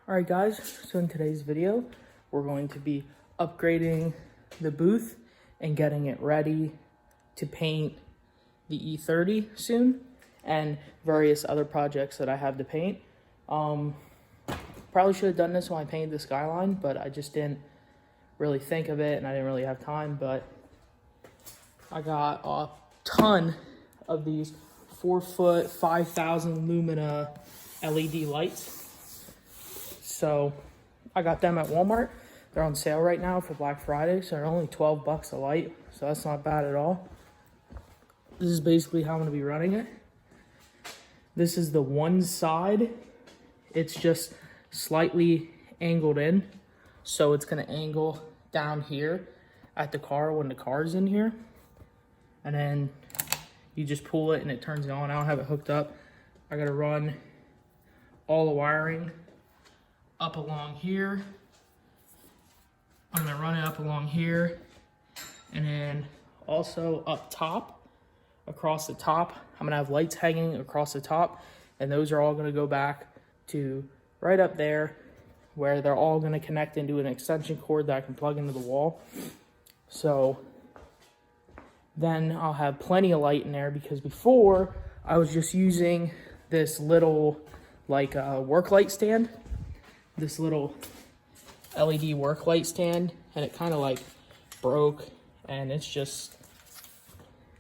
Alright guys, so in today's video, we're going to be upgrading the booth and getting it ready to paint the E30 soon and various other projects that I have to paint. Probably should have done this when I painted the skyline, but I just didn't really think of it and I didn't really have time. But I got a ton of these 4-foot 5,000 lumina LED lights. So I got them at Walmart. They're on sale right now for Black Friday, so they're only 12 bucks a light, so that's not bad at all. This is basically how I'm gonna be running it. This is the one side. It's just slightly angled in, so it's gonna angle down here at the car when the car's in here. And then you just pull it and it turns it on. I don't have it hooked up. I gotta run all the wiring up along here. I'm gonna run it up along here, and then also up top, across the top, I'm gonna have lights hanging across the top, and those are all gonna go back to right up there where they're all gonna connect into an extension cord that I can plug into the wall. So then I'll have plenty of light in there, because before I was just using this little like work light stand, this little LED work light stand, and it kind of like broke and it's just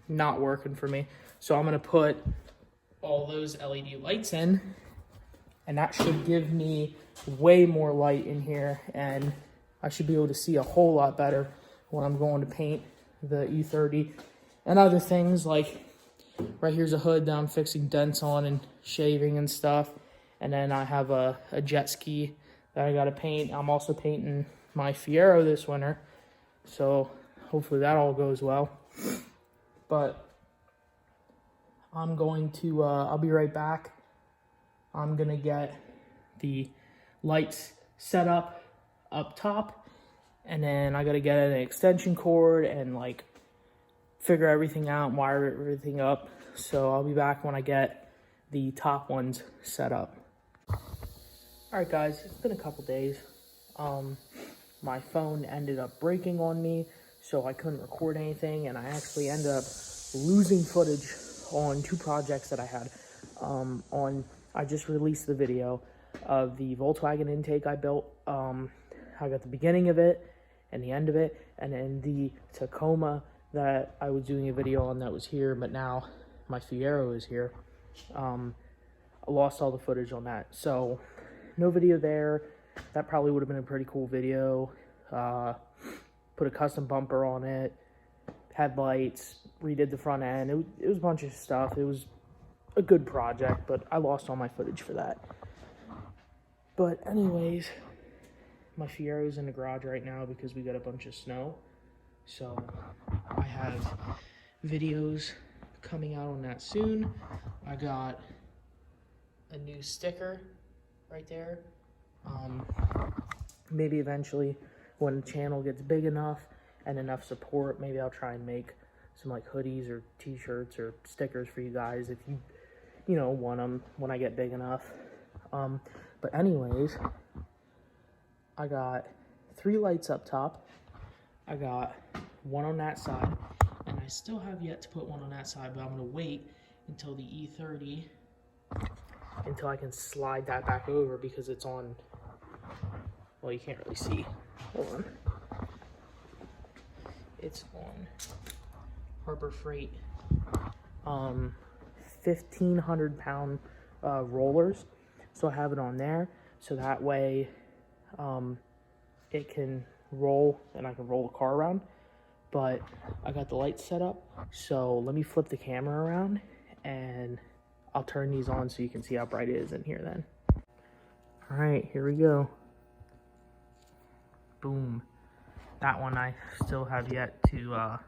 not working for me. So I'm gonna put all those LED lights in, and that should give me way more light in here, and I should be able to see a whole lot better when I'm going to paint the E30 and other things. Like right here's a hood that I'm fixing dents on and shaving and stuff, and then I have a jet ski that I gotta paint. I'm also painting my Fiero this winter, so hopefully that all goes well. But I'm going to, I'll be right back. I'm gonna get the lights set up top, and then I gotta get an extension cord and like figure everything out and wire everything up. So I'll be back when I get the top ones set up. Alright guys, it's been a couple days. My phone ended up breaking on me, so I couldn't record anything, and I actually ended up losing footage on two projects that I had. I just released the video of the Volkswagen intake I built. I got the beginning of it and the end of it, and then the Tacoma that I was doing a video on that was here, but now my Fiero is here. I lost all the footage on that, so no video there. That probably would have been a pretty cool video. Put a custom bumper on it, headlights, redid the front end. It was a bunch of stuff. It was a good project, but I lost all my footage for that. But anyways, my Fiero's in the garage right now because we got a bunch of snow. So I have videos coming out on that soon. I got a new sticker right there. Maybe eventually when the channel gets big enough and enough support, maybe I'll try and make some like hoodies or t-shirts or stickers for you guys if you know, want them when I get big enough. But anyways, I got 3 lights up top. I got one on that side, and I still have yet to put one on that side, but I'm gonna wait until the E30 until I can slide that back over, because it's on, well, you can't really see. Hold on. It's on Harbor Freight 1,500 pound rollers. So I have it on there, so that way it can roll and I can roll the car around. But I got the lights set up, so let me flip the camera around and I'll turn these on so you can see how bright it is in here then. All right, here we go. Boom. That one I still have yet to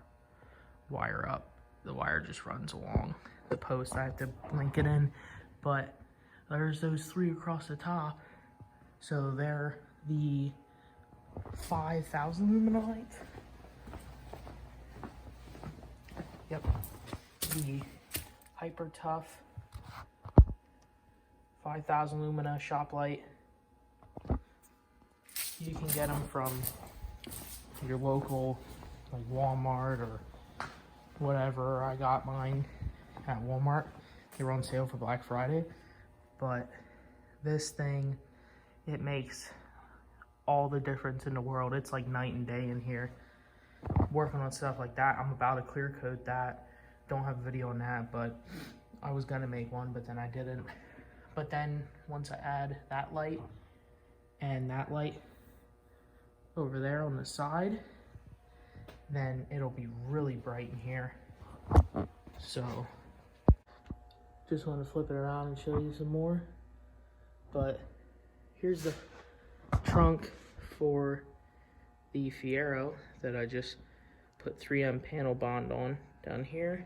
wire up. The wire just runs along the post. I have to link it in, but there's those 3 across the top. So they're the 5,000 lumina lights. Yep. The Hyper Tough 5,000 lumina shop light. You can get them from your local, like Walmart or whatever. I got mine at Walmart. They were on sale for Black Friday. But this thing, it makes all the difference in the world. It's like night and day in here. Working on stuff like that. I'm about to clear coat that. Don't have a video on that, but I was gonna make one, but then I didn't. But then once I add that light and that light over there on the side, then it'll be really bright in here. So just want to flip it around and show you some more. But here's the trunk for the Fiero that I just put 3M panel bond on down here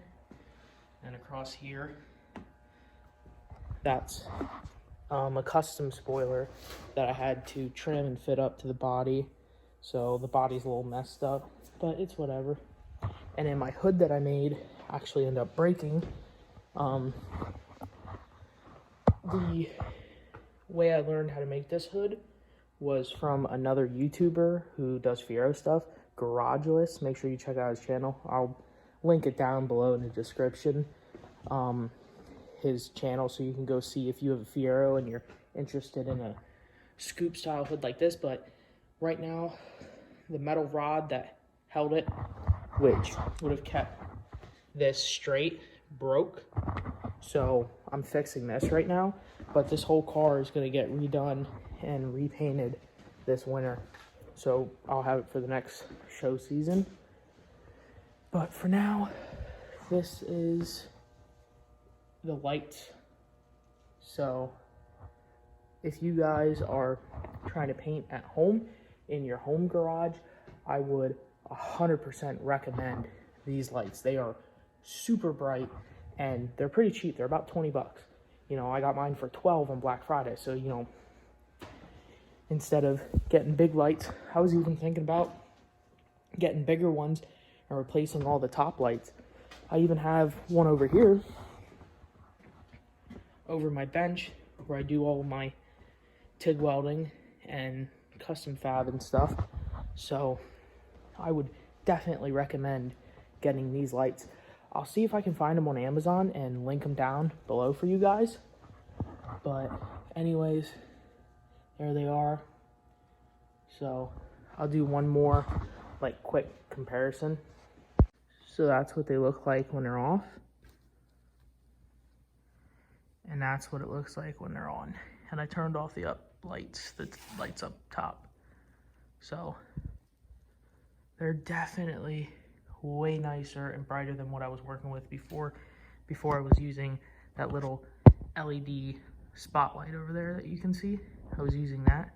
and across here. That's a custom spoiler that I had to trim and fit up to the body. So the body's a little messed up, but it's whatever. And then my hood that I made actually ended up breaking. The way I learned how to make this hood was from another YouTuber who does Fiero stuff, Garageless. Make sure you check out his channel. I'll link it down below in the description. His channel, so you can go see if you have a Fiero and you're interested in a scoop style hood like this. But right now, the metal rod that held it, which would have kept this straight, broke. So I'm fixing this right now, but this whole car is going to get redone and repainted this winter. So I'll have it for the next show season. But for now, this is the lights. So if you guys are trying to paint at home in your home garage, I would 100% recommend these lights. They are super bright and they're pretty cheap. They're about 20 bucks. You know, I got mine for 12 on Black Friday. So, you know, instead of getting big lights, I was even thinking about getting bigger ones and replacing all the top lights. I even have one over here over my bench where I do all of my TIG welding and custom fab and stuff. So I would definitely recommend getting these lights. I'll see if I can find them on Amazon and link them down below for you guys. But anyways, there they are. So I'll do one more like quick comparison. So that's what they look like when they're off. And that's what it looks like when they're on. And I turned off the the lights up top. So they're definitely way nicer and brighter than what I was working with before I was using that little LED spotlight over there that you can see. I was using that.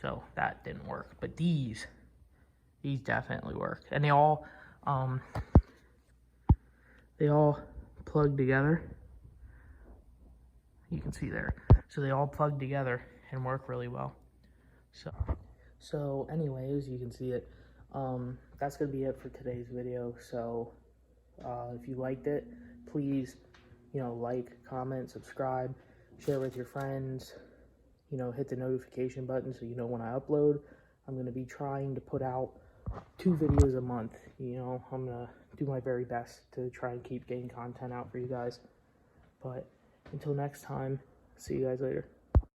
So that didn't work. But these definitely work. And they all plug together. You can see there. So they all plug together and work really well. So anyways, you can see it. That's gonna be it for today's video. So if you liked it, please, you know, like, comment, subscribe, share with your friends, you know, hit the notification button so you know when I upload. I'm gonna be trying to put out 2 videos a month. You know, I'm gonna do my very best to try and keep getting content out for you guys. But until next time, see you guys later.